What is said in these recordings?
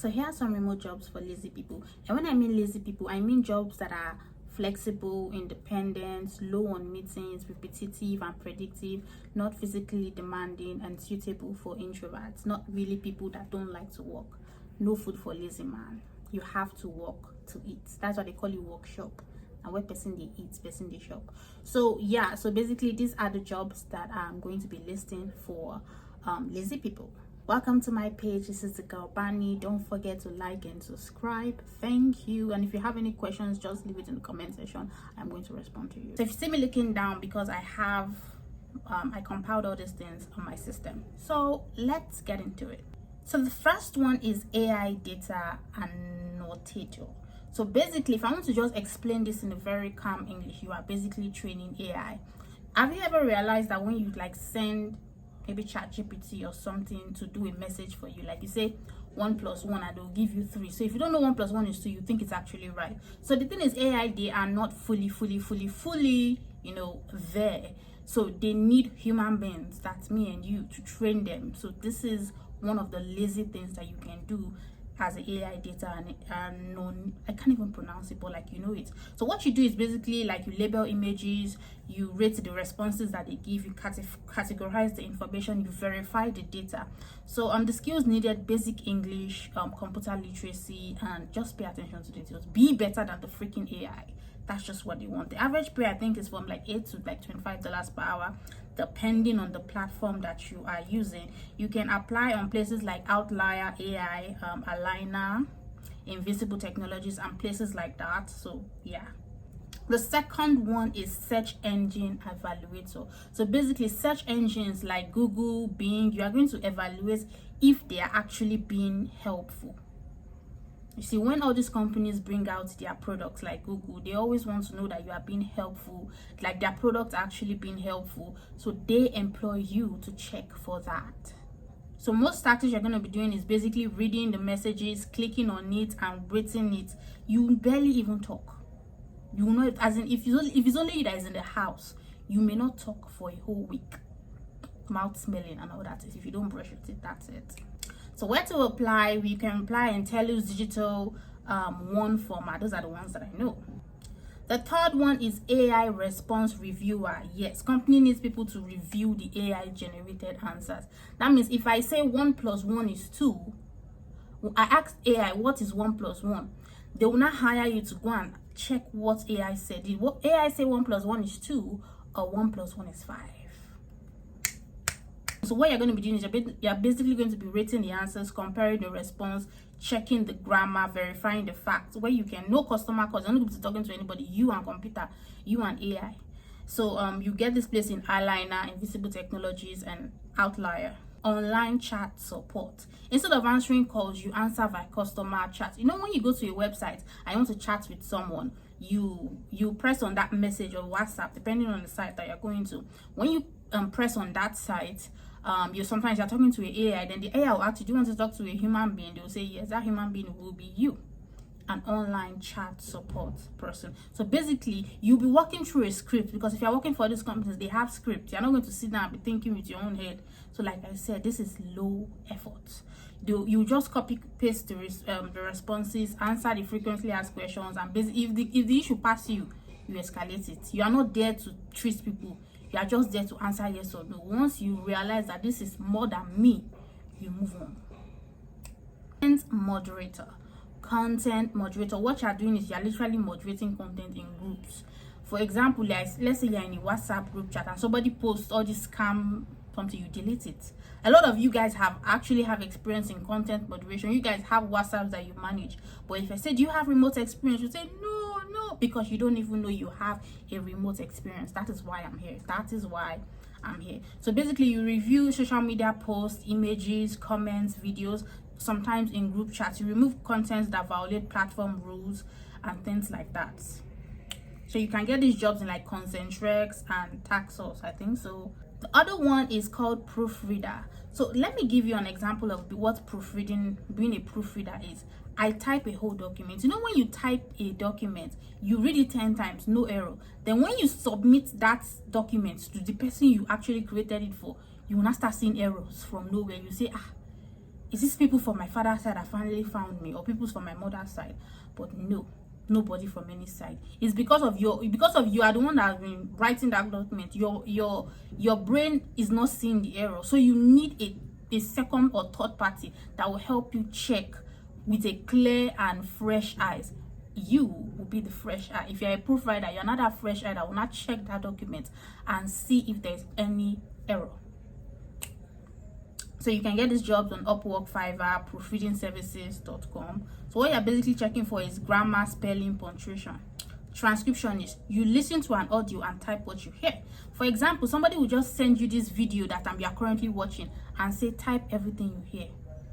So here are some remote jobs for lazy people. And when I mean lazy people, I mean jobs that are flexible, independent, low on meetings, repetitive and predictive, not physically demanding, and suitable for introverts. Not really people that don't like to work. No food for lazy man. You have to work to eat. That's why they call it workshop. And where person they eat, person they shop. So yeah, so basically these are the jobs that I'm going to be listing for lazy people. Welcome to my page. This is the girl Bunny. Don't forget to like and subscribe. Thank you. And if you have any questions, just leave it in the comment section. I'm going to respond to you. So if you see me looking down, because I have I compiled all these things on my system. So let's get into it. So the first one is AI data annotator. So basically, if I want to just explain this in a very calm English, you are basically training AI. Have you ever realized that when you like send maybe ChatGPT or something to do a message for you, like you say 1 + 1 and they'll give you 3. So if you don't know 1 + 1 is 2, you think it's actually right. So the thing is, AI, they are not fully there. So they need human beings, that's me and you, to train them. So this is one of the lazy things that you can do as an AI data and I can't even pronounce it, but like, you know it. So what you do is basically like you label images, you rate the responses that they give, you categorize the information, you verify the data. So the skills needed: basic English, computer literacy, and just pay attention to details. Be better than the freaking AI. That's just what they want. The average pay, I think, is from like $8 to like $25 per hour, depending on the platform that you are using. You can apply on places like Outlier AI, Aligner, Invisible Technologies, and places like that. So yeah. The second one is search engine evaluator. So basically, search engines like Google, Bing, you are going to evaluate if they are actually being helpful. You see, when all these companies bring out their products like Google, they always want to know that you are being helpful, like their products actually being helpful. So they employ you to check for that. So most tactics you're going to be doing is basically reading the messages, clicking on it, and rating it. You barely even talk. You know, as in, if it's only you that is in the house, you may not talk for a whole week. Mouth smelling and all that. If you don't brush your teeth, that's it. So where to apply? You can apply in Telus Digital one format. Those are the ones that I know. The third one is AI response reviewer. Yes, company needs people to review the AI generated answers. That means if I say 1 + 1 is 2, I asked AI what is 1 + 1. They will not hire you to go and check what AI said. Did what AI say 1 + 1 is 2 or 1 + 1 is 5? So what you're going to be doing is you're basically going to be rating the answers, comparing the response, checking the grammar, verifying the facts, where you can no customer calls. You're not going to be talking to anybody, you and computer, you and AI. So you get this place in Aligner, Invisible Technologies, and Outlier. Online chat support. Instead of answering calls, you answer via customer chat. You know, when you go to a website and you want to chat with someone, you press on that message or WhatsApp, depending on the site that you're going to. When you press on that site, you're talking to an AI, then the AI will ask you, do you want to talk to a human being? They'll say yes. That human being will be you, an online chat support person. So basically, you'll be working through a script, because if you're working for these companies, they have scripts. You're not going to sit down and be thinking with your own head. So like I said, this is low effort. You just copy paste the responses, answer the frequently asked questions, and basically if the issue passes you escalate it. You are not there to treat people. You are just there to answer yes or no. Once you realize that this is more than me, you move on. Content moderator. What you are doing is you are literally moderating content in groups. For example, let's say you're in a WhatsApp group chat and somebody posts all this scam something, you delete it. A lot of you guys have experience in content moderation. You guys have WhatsApps that you manage. But if I said you have remote experience, you say no, because you don't even know you have a remote experience. That is why I'm here. So basically, you review social media posts, images, comments, videos, sometimes in group chats. You remove contents that violate platform rules and things like that. So you can get these jobs in like Concentrex and Taxos, I think so. The other one is called proofreader. So let me give you an example of what being a proofreader is. I type a whole document. You know, when you type a document, you read it 10 times, no error. Then when you submit that document to the person you actually created it for, you will not start seeing errors from nowhere. You say, is this people from my father's side that finally found me, or people from my mother's side? But no, nobody from any side. It's because of you are the one that has been writing that document. Your brain is not seeing the error, so you need a second or third party that will help you check with a clear and fresh eyes. You will be the fresh eye. If you're a proofreader, you're not that fresh eye that will not check that document and see if there's any error. So you can get these jobs on Upwork, Fiverr, proofreadingservices.com. So what you're basically checking for is grammar, spelling, punctuation. Transcription is you listen to an audio and type what you hear. For example, somebody will just send you this video that you are currently watching and say type everything you hear,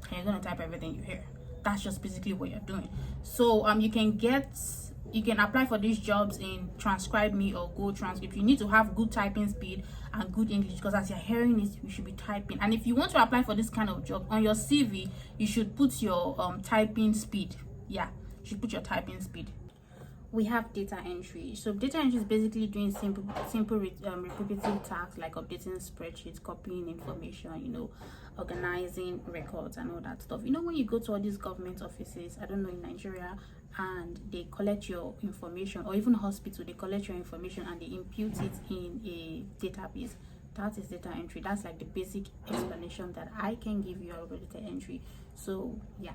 and you're going to type everything you hear. That's just basically what you're doing. So you can apply for these jobs in Transcribe Me or Go Transcript. You need to have good typing speed and good English, because as you're hearing it, you should be typing. And if you want to apply for this kind of job, on your CV you should put your typing speed. Yeah, you should put your typing speed. We have data entry. So data entry is basically doing simple repetitive tasks like updating spreadsheets, copying information, organizing records and all that stuff. When you go to all these government offices, I don't know, in Nigeria, and they collect your information, or even hospital, they collect your information and they impute it in a database. That is data entry. That's like the basic explanation that I can give you about data entry. So yeah,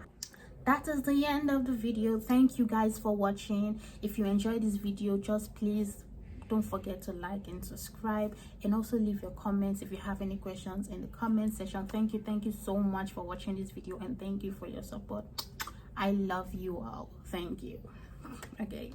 that is the end of the video. Thank you guys for watching. If you enjoyed this video, just please don't forget to like and subscribe, and also leave your comments if you have any questions in the comment section. Thank you so much for watching this video, and thank you for your support. I love you all. Thank you. Okay.